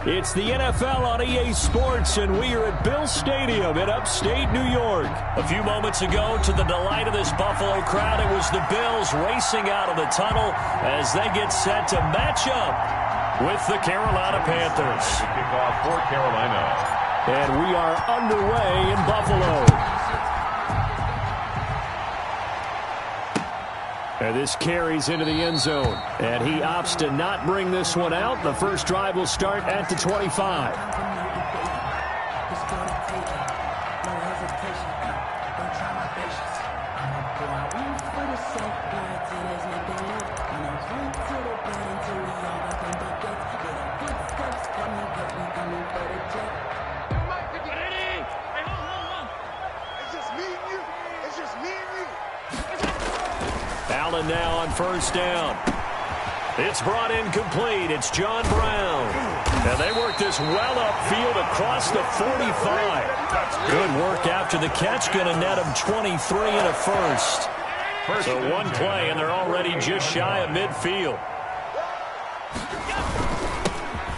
It's the NFL on EA Sports, and we are at Bill Stadium in upstate New York. A few moments ago, to the delight of this Buffalo crowd, it was the Bills racing out of the tunnel as they get set to match up with the Carolina Panthers. Kickoff for Carolina. And we are underway in Buffalo. And this carries into the end zone. And he opts to not bring this one out. The first drive will start at the 25. Allen now on first down. It's brought in complete. It's John Brown. And they work this well upfield across the 45. Good work after the catch. Going to net him 23 and a first. So one play, and they're already just shy of midfield.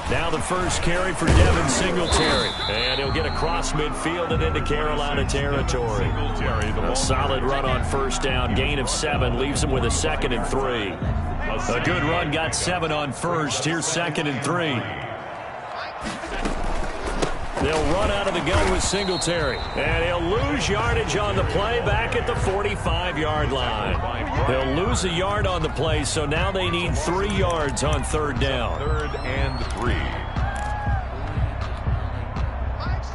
Now the first carry for Devin Singletary. And he'll get across midfield and into Carolina territory. A solid run on first down. Gain of 7 leaves him with a 2nd and 3. A good run got 7 on first. Here's 2nd and 3. They'll run out of the gun with Singletary. And he'll lose yardage on the play back at the 45-yard line. They'll lose a yard on the play, so now they need 3 yards on third down. 3rd and 3.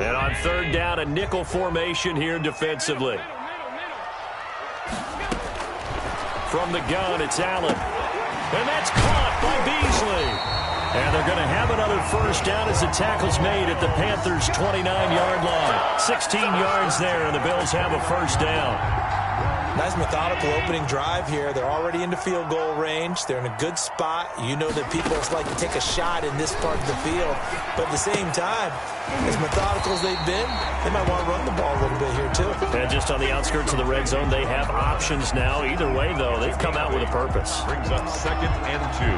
And on third down, a nickel formation here defensively. From the gun, it's Allen. And that's caught by Beasley. And they're going to have another first down as the tackle's made at the Panthers' 29-yard line. 16 yards there, and the Bills have a first down. Nice methodical opening drive here. They're already into field goal range. They're in a good spot. You know that people like to take a shot in this part of the field. But at the same time, as methodical as they've been, they might want to run the ball a little bit here too. And just on the outskirts of the red zone, they have options now. Either way, though, they've come out with a purpose. Brings up 2nd and 2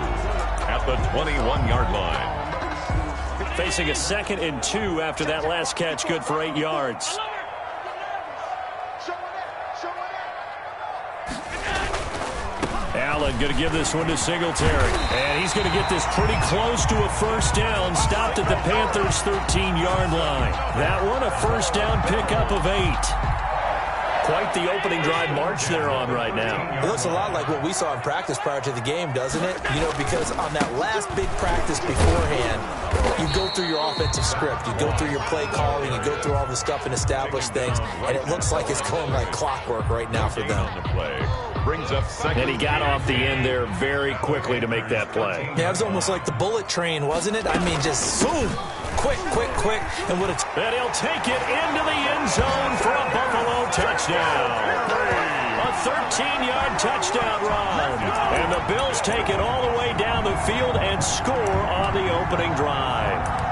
at the 21-yard line. Facing a 2nd and 2 after that last catch, good for 8 yards. Allen going to give this one to Singletary. And he's going to get this pretty close to a first down. Stopped at the Panthers' 13-yard line. That one a first down pickup of 8. Quite the opening drive march they're on right now. It looks a lot like what we saw in practice prior to the game, doesn't it? You know, because on that last big practice beforehand, you go through your offensive script. You go through your play calling. You go through all the stuff and establish things. And it looks like it's going like clockwork right now for them. Brings up 2nd. And he got off the end there very quickly to make that play. Yeah, it was almost like the bullet train, wasn't it? I mean, just boom, quick. And what it's... And he'll take it into the end zone for a Buffalo touchdown. A 13-yard touchdown run. And the Bills take it all the way down the field and score on the opening drive.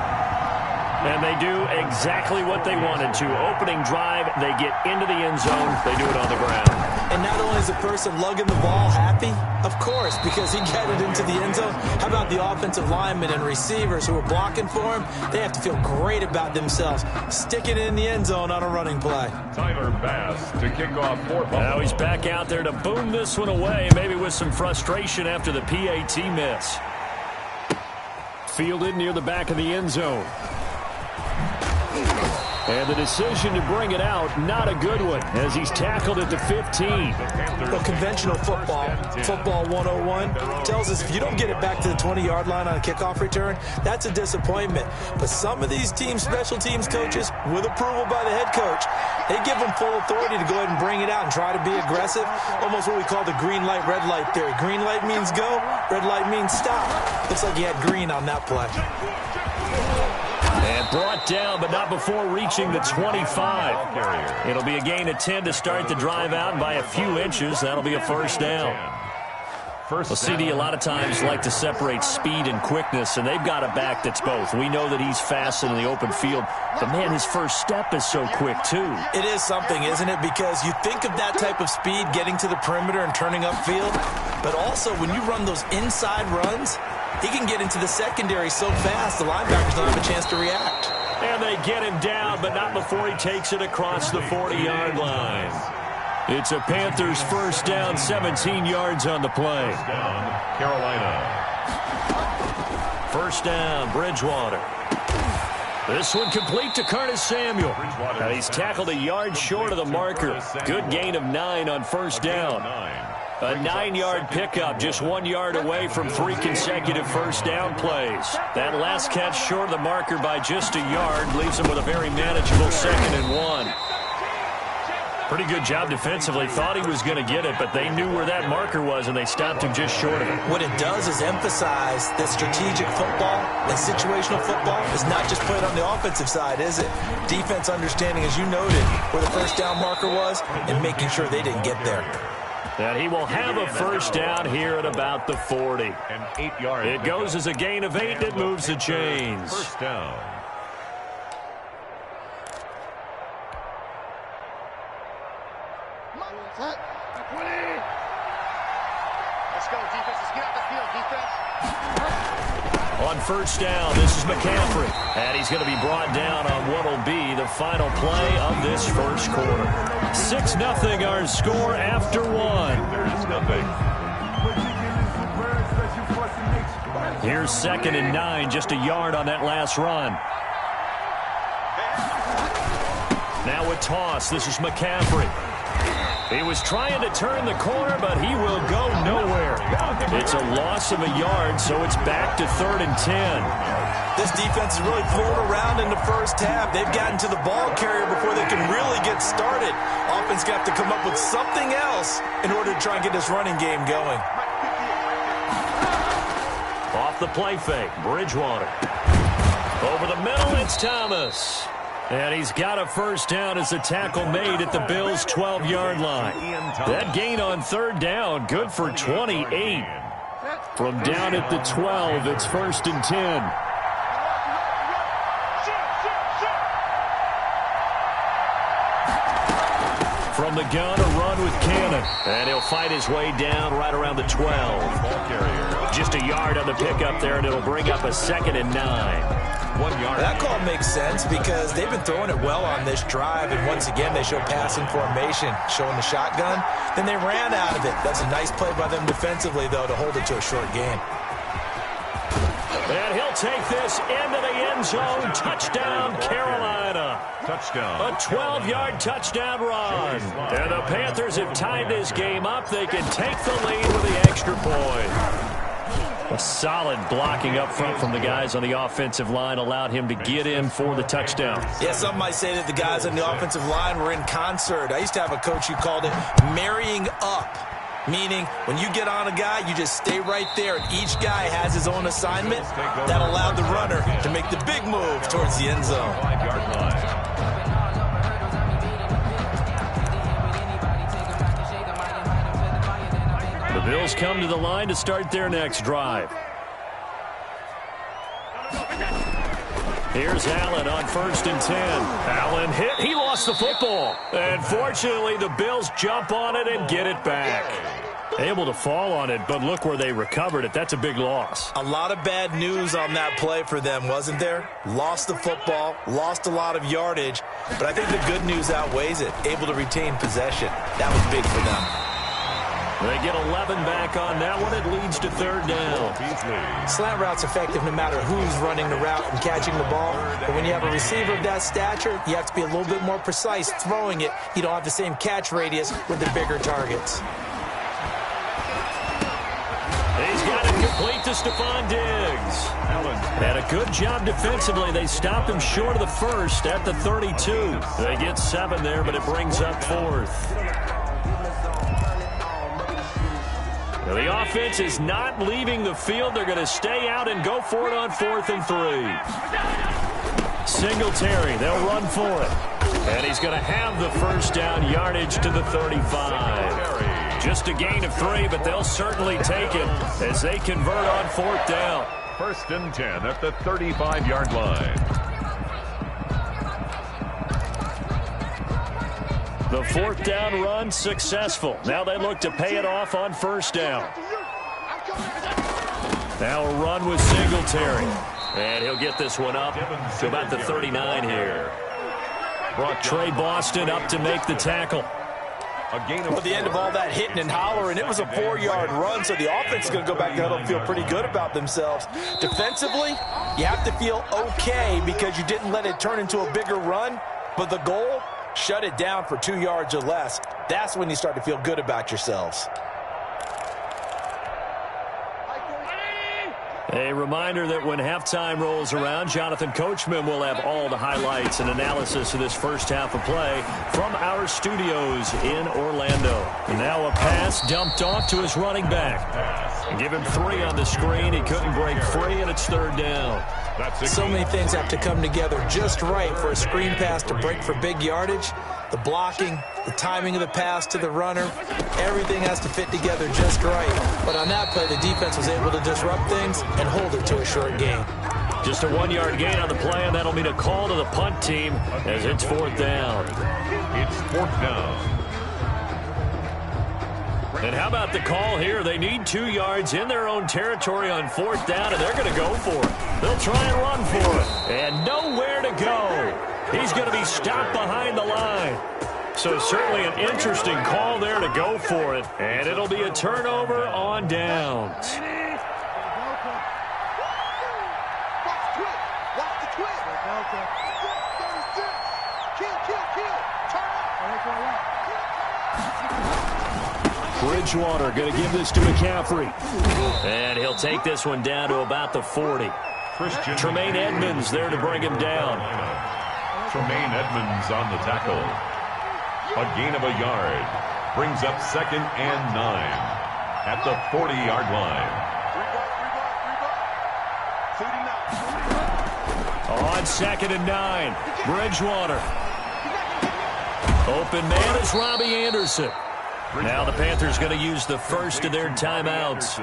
And they do exactly what they wanted to. Opening drive, they get into the end zone. They do it on the ground. And not only is the person lugging the ball happy, of course, because he got it into the end zone. How about the offensive linemen and receivers who are blocking for him? They have to feel great about themselves. Sticking it in the end zone on a running play. Tyler Bass to kick off for Buffalo. Now he's back out there to boom this one away, maybe with some frustration after the PAT miss. Fielded near the back of the end zone. And the decision to bring it out, not a good one, as he's tackled at the 15. Well, conventional football 101, tells us if you don't get it back to the 20-yard line on a kickoff return, that's a disappointment. But some of these special teams coaches, with approval by the head coach, they give them full authority to go ahead and bring it out and try to be aggressive. Almost what we call the green light, red light theory. Green light means go, red light means stop. Looks like he had green on that play. And brought down, but not before reaching the 25. It'll be a gain of 10 to start the drive out, and by a few inches, that'll be a first down. Well, CD a lot of times like to separate speed and quickness, and they've got a back that's both. We know that he's fast in the open field, but, man, his first step is so quick, too. It is something, isn't it? Because you think of that type of speed getting to the perimeter and turning upfield, but also when you run those inside runs, He can get into the secondary so fast, the linebackers don't have a chance to react. And they get him down, but not before he takes it across the 40-yard line. It's a Panthers first down, 17 yards on the play. First down, Carolina. First down, Bridgewater. This one complete to Curtis Samuel. And he's tackled a yard short of the marker. Good gain of 9 on first down. A 9-yard pickup, just 1 yard away from 3 consecutive first down plays. That last catch short of the marker by just a yard leaves him with a very manageable 2nd and 1. Pretty good job defensively. Thought he was going to get it, but they knew where that marker was, and they stopped him just short of it. What it does is emphasize that strategic football and situational football is not just played on the offensive side, is it? Defense understanding, as you noted, where the first down marker was and making sure they didn't get there. And he will have a first down here at about the 40. An 8-yard. It goes as a gain of 8, and it moves the chains. First down. Set. 20. Let's go, defense. Let's get out the field, defense. On first down, this is McCaffrey. And he's going to be brought down on what will be the final play of this first quarter. 6-0 our score after 1. There's nothing. Here's 2nd and 9, just a yard on that last run. Now a toss. This is McCaffrey. He was trying to turn the corner, but he will go nowhere. It's a loss of a yard, so it's back to 3rd and 10. This defense is really floating around in the first half. They've gotten to the ball carrier before they can really get started. Offense got to come up with something else in order to try and get this running game going. Off the play fake, Bridgewater. Over the middle, it's Thomas. And he's got a first down as a tackle made at the Bills' 12-yard line. That gain on 3rd down, good for 28. From down at the 12, it's 1st and 10. From the gun, a run with Cannon. And he'll fight his way down right around the 12. Ball carrier. Just a yard on the pickup there, and it'll bring up a 2nd and 9. 1 yard. That call makes sense because they've been throwing it well on this drive, and once again they show passing formation, showing the shotgun. Then they ran out of it. That's a nice play by them defensively, though, to hold it to a short game. And he'll take this into the end zone. Touchdown, Carolina. Touchdown. A 12-yard touchdown run. And the Panthers have tied this game up. They can take the lead with the extra point. A solid blocking up front from the guys on the offensive line allowed him to get in for the touchdown. Yeah, some might say that the guys on the offensive line were in concert. I used to have a coach who called it marrying up, meaning when you get on a guy, you just stay right there, and each guy has his own assignment. That allowed the runner to make the big move towards the end zone. 5-yard line. The Bills come to the line to start their next drive. Here's Allen on 1st and 10. Allen hit. He lost the football. And fortunately, the Bills jump on it and get it back. Able to fall on it, but look where they recovered it. That's a big loss. A lot of bad news on that play for them, wasn't there? Lost the football, lost a lot of yardage, but I think the good news outweighs it. Able to retain possession. That was big for them. They get 11 back on that one. It leads to 3rd down. Slant route's effective no matter who's running the route and catching the ball. But when you have a receiver of that stature, you have to be a little bit more precise throwing it. You don't have the same catch radius with the bigger targets. He's got it complete to Stephon Diggs. Had a good job defensively. They stopped him short of the first at the 32. They get 7 there, but it brings up 4th. Now the offense is not leaving the field. They're going to stay out and go for it on 4th and 3. Singletary, they'll run for it. And he's going to have the first down, yardage to the 35. Just a gain of 3, but they'll certainly take it as they convert on 4th down. 1st and 10 at the 35-yard line. The 4th down run successful. Now they look to pay it off on 1st down. Now a run with Singletary. And he'll get this one up to about the 39 here. Trey Boston up to make the tackle. Well, the end of all that hitting and hollering, it was a 4-yard run, so the offense is going to go back there and feel pretty good about themselves. Defensively, you have to feel okay because you didn't let it turn into a bigger run, but the goal, shut it down for 2 yards or less. That's when you start to feel good about yourselves. A reminder that when halftime rolls around, Jonathan Coachman will have all the highlights and analysis of this first half of play from our studios in Orlando. And now a pass dumped off to his running back. Give him 3 on the screen. He couldn't break free, and it's 3rd down. So many things have to come together just right for a screen pass to break for big yardage. The blocking, the timing of the pass to the runner, everything has to fit together just right. But on that play, the defense was able to disrupt things and hold it to a short gain. Just a 1-yard gain on the play, and that'll mean a call to the punt team as it's 4th down. It's 4th down. And how about the call here? They need 2 yards in their own territory on 4th down, and they're going to go for it. They'll try and run for it. And nowhere to go. He's going to be stopped behind the line. So certainly an interesting call there to go for it. And it'll be a turnover on downs. Bridgewater going to give this to McCaffrey. And he'll take this one down to about the 40. Tremaine Edmonds there to bring him down. Tremaine Edmonds on the tackle. A gain of a yard. Brings up 2nd and 9 at the 40-yard line. On 2nd and 9, Bridgewater. Open man is Robbie Anderson. Now the Panthers going to use the first of their timeouts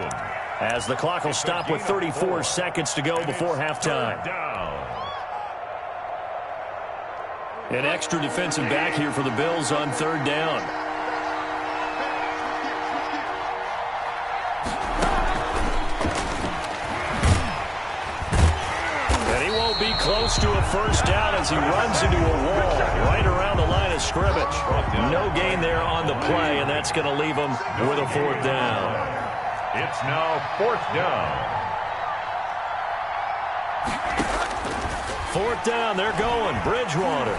as the clock will stop with 34 seconds to go before halftime. An extra defensive back here for the Bills on 3rd down. And he won't be close to a first down as he runs into a wall right around the line of scrimmage. No gain there on the play, and that's going to leave him with a 4th down. It's now 4th down. 4th down, they're going. Bridgewater.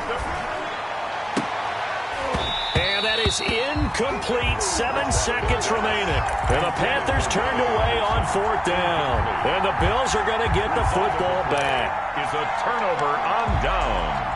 And that is incomplete. 7 seconds remaining. And the Panthers turned away on 4th down. And the Bills are going to get the football back. Is a turnover on downs.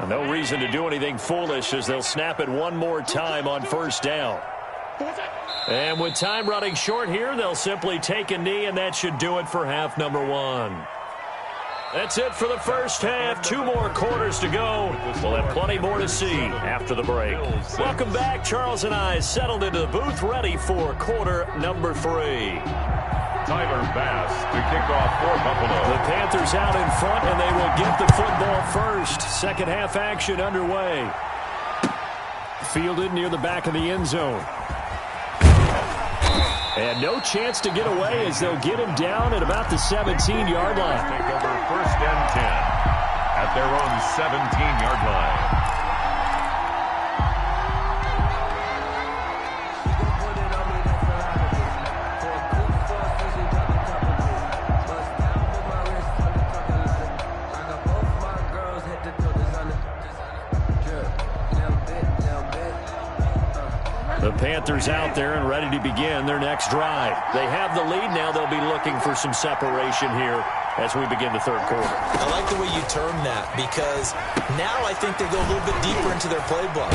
No reason to do anything foolish as they'll snap it one more time on 1st down. And with time running short here, they'll simply take a knee, and that should do it for half number 1. That's it for the first half. 2 more quarters to go. We'll have plenty more to see after the break. Welcome back. Charles and I settled into the booth, ready for quarter number 3. Tyler Bass to kick off for Buffalo. The Panthers out in front, and they will get the football first. Second half action underway. Fielded near the back of the end zone. And no chance to get away as they'll get him down at about the 17-yard line. Take over 1st and 10 at their own 17-yard line. The Panthers out there and ready to begin their next drive. They have the lead now. They'll be looking for some separation here as we begin the 3rd quarter. I like the way you term that because now I think they go a little bit deeper into their playbook.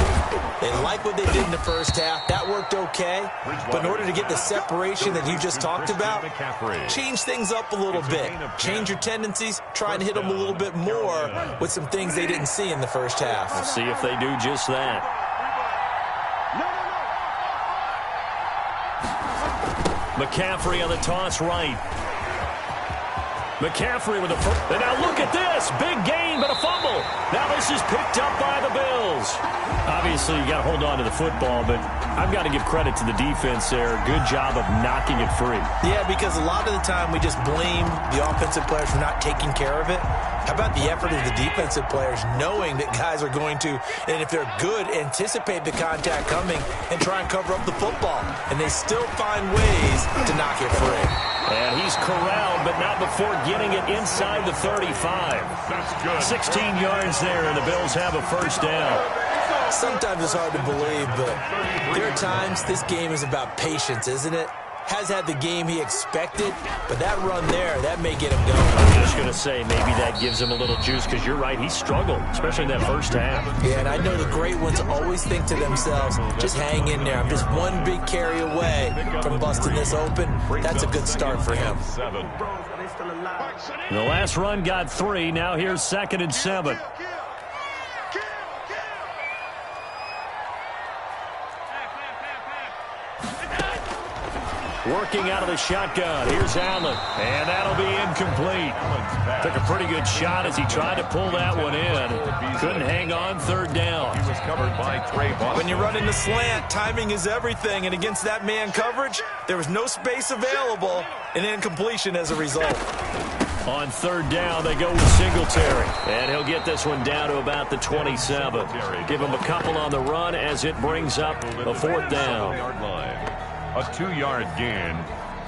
They like what they did in the first half. That worked okay. But in order to get the separation that you just talked about, change things up a little bit. Change your tendencies. Try and hit them a little bit more with some things they didn't see in the first half. We'll see if they do just that. McCaffrey on the toss right. McCaffrey with a first. And now look at this. Big gain, but a fumble. Now this is picked up by the Bills. Obviously, you got to hold on to the football, but I've got to give credit to the defense there. Good job of knocking it free. Yeah, because a lot of the time we just blame the offensive players for not taking care of it. How about the effort of the defensive players knowing that guys are going to, and if they're good, anticipate the contact coming and try and cover up the football. And they still find ways to knock it free. And he's corralled, but not before getting it inside the 35. That's good. 16 yards there, and the Bills have a first down. Sometimes it's hard to believe, but there are times this game is about patience, isn't it? Has had the game he expected, but that run there, that may get him going. I'm just going to say maybe that gives him a little juice because you're right, he struggled, especially in that first half. Yeah, and I know the great ones always think to themselves, just hang in there. I'm just one big carry away from busting this open. That's a good start for him. The last run got 3. Now here's 2nd and 7. Working out of the shotgun. Here's Allen. And that'll be incomplete. Took a pretty good shot as he tried to pull that one in. Couldn't hang on 3rd down. He was covered by Trey Boston. When you run in the slant, timing is everything. And against that man coverage, there was no space available. And incompletion as a result. On 3rd down, they go with Singletary. And he'll get this one down to about the 27. Give him a couple on the run as it brings up a 4th down. A 2-yard gain.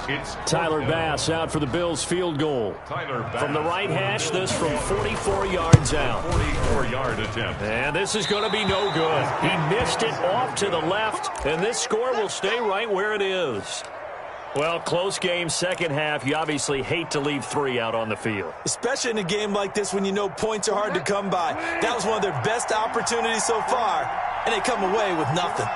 It's Tyler Bass out for the Bills field goal. Tyler Bass From the right hash, this from 44 yards out. 44-yard attempt. And this is going to be no good. He missed it off to the left, and this score will stay right where it is. Well, close game, second half. You obviously hate to leave 3 out on the field. Especially in a game like this when you know points are hard to come by. That was one of their best opportunities so far, and they come away with nothing.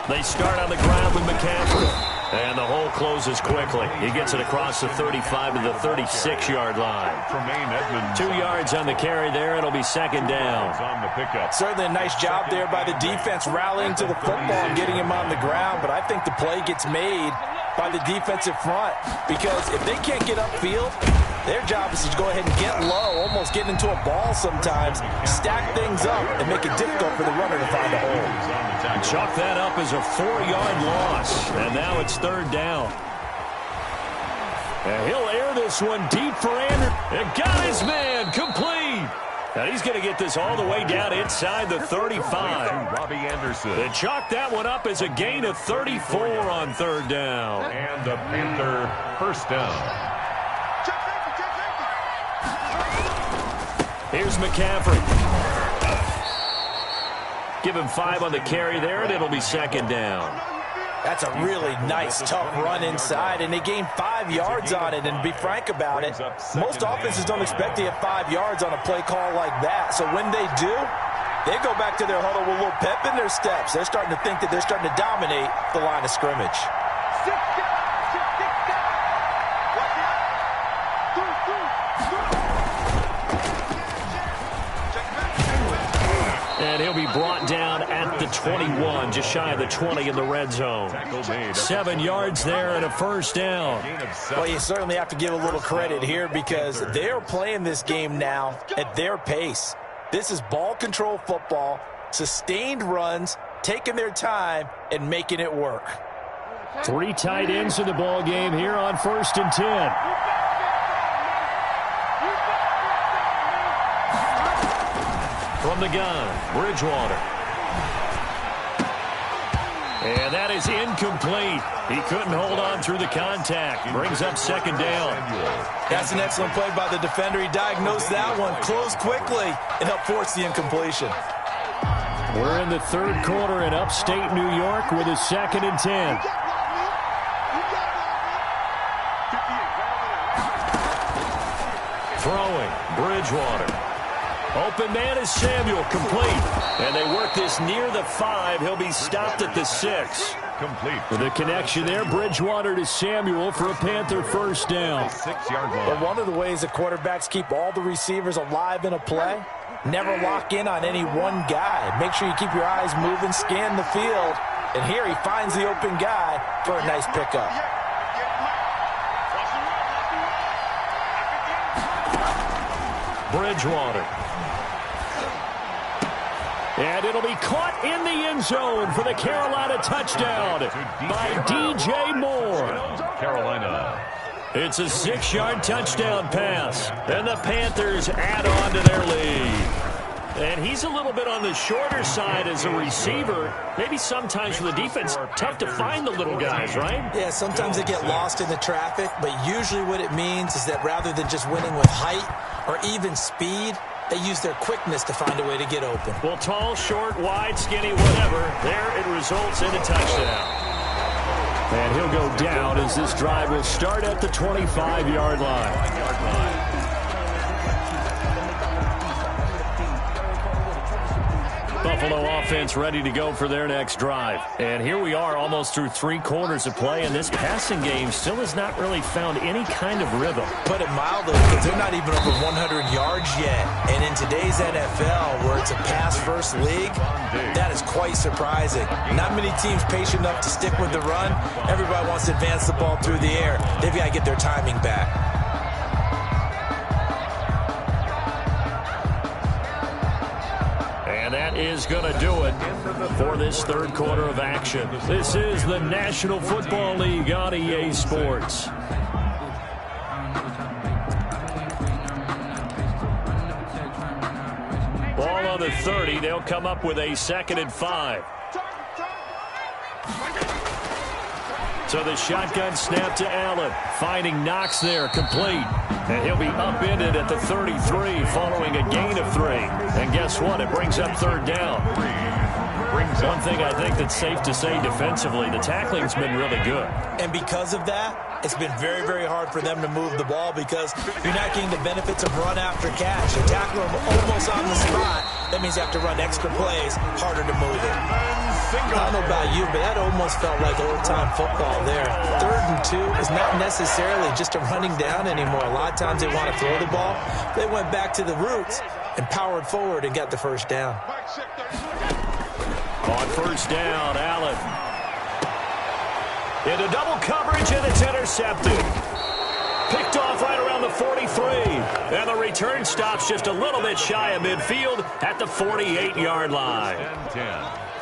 They start on the ground with McCaffrey. And the hole closes quickly. He gets it across the 35 to the 36-yard line. Tremaine Edmonds. 2 yards on the carry there. It'll be 2nd down. On the pickup. Certainly a nice job there by the defense rallying to the football and getting him on the ground. But I think the play gets made by the defensive front. Because if they can't get upfield, their job is to go ahead and get low, almost get into a ball sometimes, stack things up, and make it difficult for the runner to find a hole. Chalk that up as a 4-yard loss. And now it's 3rd down. And he'll air this one deep for Anderson. And got his man complete. And he's going to get this all the way down inside the 35. Robbie Anderson. They chalk that one up as a gain of 34 on 3rd down. And the Panther first down. Here's McCaffrey. Give him 5 on the carry there, and it'll be 2nd down. That's a really nice, tough run inside, and they gained 5 yards on it. And to be frank about it, most offenses don't expect to get 5 yards on a play call like that. So when they do, they go back to their huddle with a little pep in their steps. They're starting to think that they're starting to dominate the line of scrimmage. And he'll be brought down at the 21, just shy of the 20 in the red zone. 7 yards there and a first down. Well, you certainly have to give a little credit here because they're playing this game now at their pace. This is ball control football, sustained runs, taking their time, and making it work. 3 tight ends in the ball game here on 1st and 10. From the gun, Bridgewater. And that is incomplete. He couldn't hold on through the contact. Brings up 2nd down. That's an excellent play by the defender. He diagnosed that one, closed quickly, and helped force the incompletion. We're in the 3rd quarter in upstate New York with a 2nd and 10. Throwing, Bridgewater. Open man is Samuel, complete. And they work this near the 5. He'll be stopped at the 6. Complete. With a connection there, Bridgewater to Samuel for a Panther first down. 6-yard line. But one of the ways that quarterbacks keep all the receivers alive in a play, never lock in on any one guy. Make sure you keep your eyes moving, scan the field. And here he finds the open guy for a nice pickup. Bridgewater. And it'll be caught in the end zone for the Carolina touchdown by DJ Moore. Carolina. It's a 6-yard touchdown pass. And the Panthers add on to their lead. And he's a little bit on the shorter side as a receiver. Maybe sometimes for the defense, tough to find the little guys, right? Yeah, sometimes they get lost in the traffic, but usually what it means is that rather than just winning with height or even speed, they use their quickness to find a way to get open. Well, tall, short, wide, skinny, whatever, there it results in a touchdown. And he'll go down as this drive will start at the 25-yard line. Buffalo offense ready to go for their next drive. And here we are almost through 3 quarters of play, and this passing game still has not really found any kind of rhythm. Put it mildly, because they're not even over 100 yards yet. And in today's NFL, where it's a pass-first league, that is quite surprising. Not many teams patient enough to stick with the run. Everybody wants to advance the ball through the air. They've got to get their timing back. And that is going to do it for this third quarter of action. This is the National Football League on EA Sports. Ball on the 30. They'll come up with a 2nd and 5. So the shotgun snap to Allen. Finding Knox there, complete. And he'll be upended at the 33 following a gain of 3. And guess what? It brings up 3rd down. One thing I think that's safe to say defensively, the tackling's been really good. And because of that, it's been very, very hard for them to move the ball because you're not getting the benefits of run after catch. You tackle them almost on the spot. That means you have to run extra plays, harder to move it. I don't know about you, but that almost felt like old-time football there. 3rd and 2 is not necessarily just a running down anymore. A lot of times they want to throw the ball. They went back to the roots and powered forward and got the first down. On 1st down, Allen. Into double coverage, and it's intercepted. Picked off right around the 43. And the return stops just a little bit shy of midfield at the 48-yard line.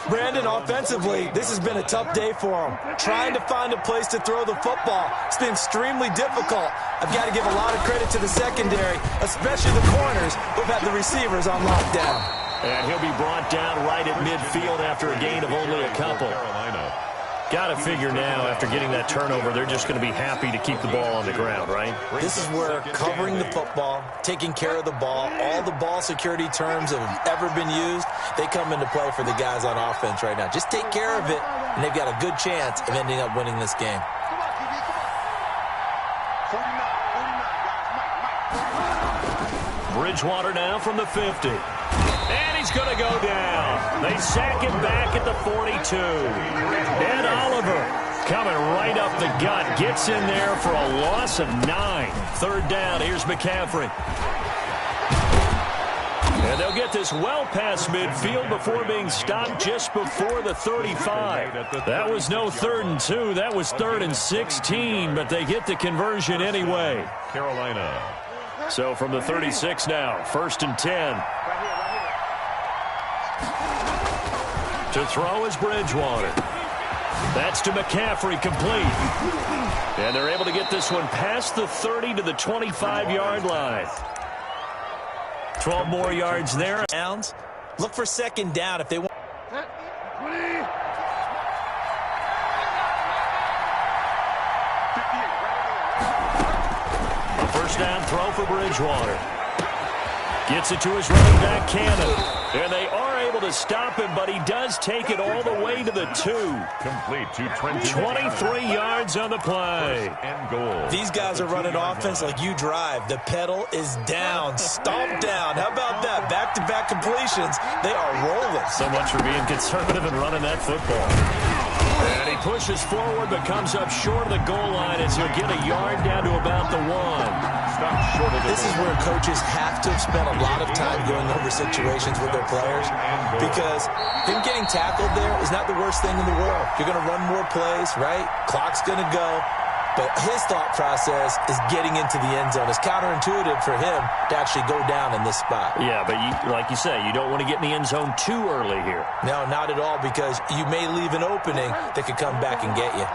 Brandon, offensively, this has been a tough day for him. Trying to find a place to throw the football. It's been extremely difficult. I've got to give a lot of credit to the secondary, especially the corners who've had the receivers on lockdown. And he'll be brought down right at midfield after a gain of only a couple. Got to figure now, after getting that turnover, they're just going to be happy to keep the ball on the ground, right? This is where covering the football, taking care of the ball, all the ball security terms that have ever been used, they come into play for the guys on offense right now. Just take care of it, and they've got a good chance of ending up winning this game. Bridgewater now from the 50. And he's going to go down. They sack him back at the 42. Ed Oliver coming right up the gut. Gets in there for a loss of 9. 3rd down. Here's McCaffrey. And they'll get this well past midfield before being stopped just before the 35. That was no 3rd and 2. That was 3rd and 16, but they get the conversion anyway. Carolina. So from the 36 now, 1st and 10. To throw is Bridgewater. That's to McCaffrey, complete. And they're able to get this one past the 30 to the 25-yard line. 12 more yards there. Look for 2nd down if they want. A 1st down throw for Bridgewater. Gets it to his running back, Cannon. And they are able to stop him, but he does take it all the way to the 2. Complete to Trent. 23 yards on the play. And goal. These guys are running offense like you drive. The pedal is down, stomped down. How about that? Back-to-back completions. They are rolling. So much for being conservative and running that football. And he pushes forward but comes up short of the goal line as he'll get a yard down to about the 1. This is where coaches have to have spent a lot of time going over situations with their players because him getting tackled there is not the worst thing in the world. You're going to run more plays, right? Clock's going to go. But his thought process is getting into the end zone. It's counterintuitive for him to actually go down in this spot. Yeah, but like you say, you don't want to get in the end zone too early here. No, not at all, because you may leave an opening that could come back and get you.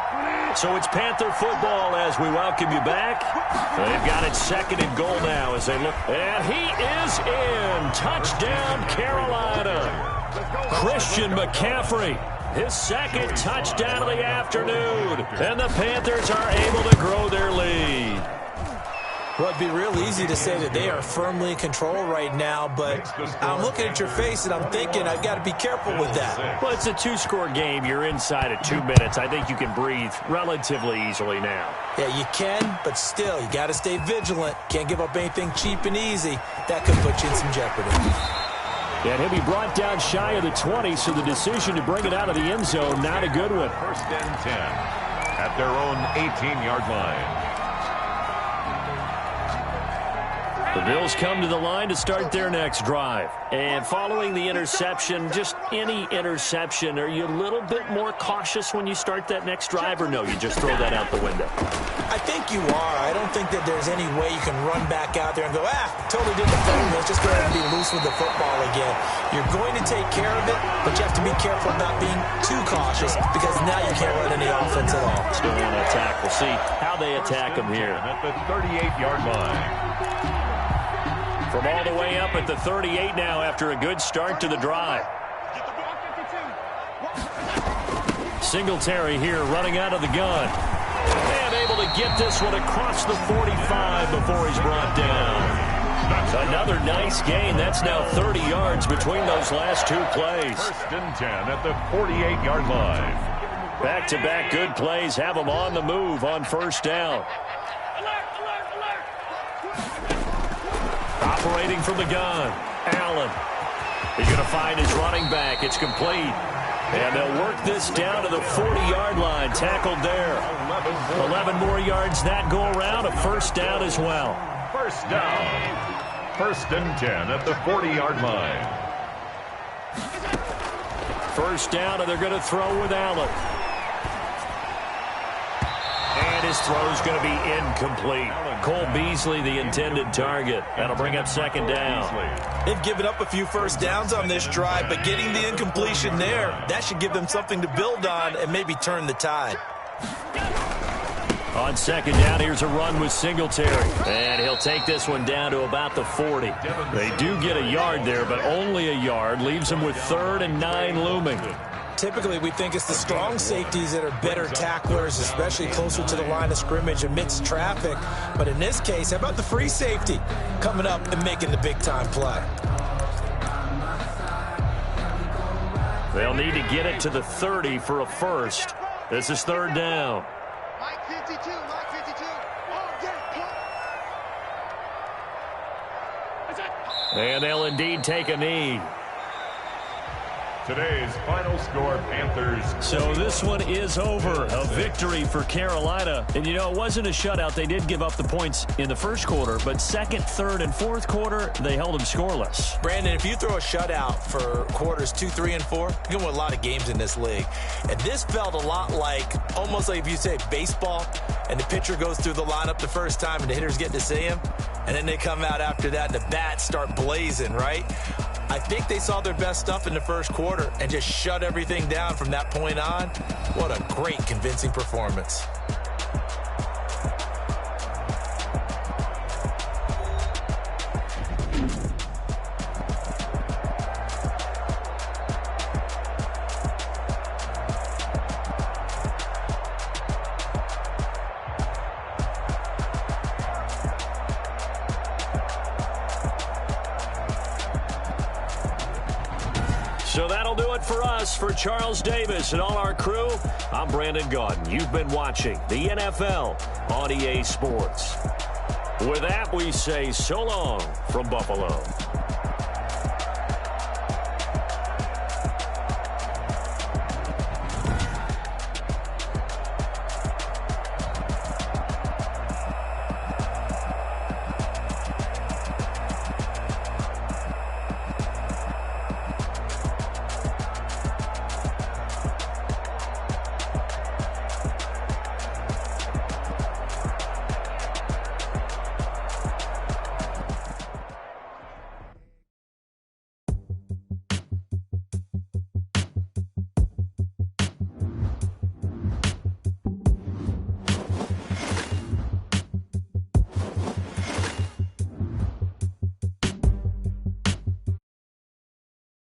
So it's Panther football as we welcome you back. They've got it 2nd and goal now as they look. And he is in. Touchdown, Carolina. Christian McCaffrey. His 2nd touchdown of the afternoon. And the Panthers are able to grow their lead. Well, it'd be real easy to say that they are firmly in control right now, but I'm looking at your face and I'm thinking I've got to be careful with that. Well, it's a 2-score game. You're inside at 2 minutes. I think you can breathe relatively easily now. Yeah, you can, but still, you got to stay vigilant. Can't give up anything cheap and easy. That could put you in some jeopardy. And he'll be brought down shy of the 20, so the decision to bring it out of the end zone, not a good one. 1st and 10 at their own 18-yard line. The Bills come to the line to start their next drive. And following the interception, just any interception, are you a little bit more cautious when you start that next drive, or no, you just throw that out the window? I think you are. I don't think that there's any way you can run back out there and go, totally did the thing. Let's just go ahead and be loose with the football again. You're going to take care of it, but you have to be careful about being too cautious, because now you can't run any offense at all. Still want to attack. We'll see how they attack them here. At the 38-yard line. From all the way up at the 38 now after a good start to the drive. Singletary here running out of the gun. And able to get this one across the 45 before he's brought down. Another nice gain. That's now 30 yards between those last 2 plays. 1st and 10 at the 48-yard line. Back-to-back good plays have them on the move on 1st down. Operating from the gun, Allen. He's going to find his running back. It's complete. And they'll work this down to the 40-yard line. Tackled there. 11 more yards that go around. A 1st down as well. 1st down. 1st and 10 at the 40-yard line. 1st down, and they're going to throw with Allen. And his throw is going to be incomplete. Cole Beasley, the intended target. That'll bring up 2nd down. They've given up a few 1st downs on this drive, but getting the incompletion there, that should give them something to build on and maybe turn the tide. On 2nd down, here's a run with Singletary. And he'll take this one down to about the 40. They do get a yard there, but only a yard. Leaves them with 3rd and 9 looming. Typically, we think it's the strong safeties that are better tacklers, especially closer to the line of scrimmage amidst traffic. But in this case, how about the free safety coming up and making the big-time play? They'll need to get it to the 30 for a 1st. This is 3rd down. Mike 52, Mike 52. Oh, get it. And they'll indeed take a knee. Today's final score, Panthers. So this one is over. A victory for Carolina. And, you know, it wasn't a shutout. They did give up the points in the 1st quarter, but 2nd, 3rd, and 4th quarter, they held them scoreless. Brandon, if you throw a shutout for quarters 2, 3, and 4, you can win a lot of games in this league. And this felt a lot like, almost like if you say baseball, and the pitcher goes through the lineup the first time and the hitters get to see him, and then they come out after that and the bats start blazing, right? I think they saw their best stuff in the 1st quarter and just shut everything down from that point on. What a great, convincing performance. So that'll do it for us. For Charles Davis and all our crew, I'm Brandon Gaudin. You've been watching the NFL on EA Sports. With that, we say so long from Buffalo.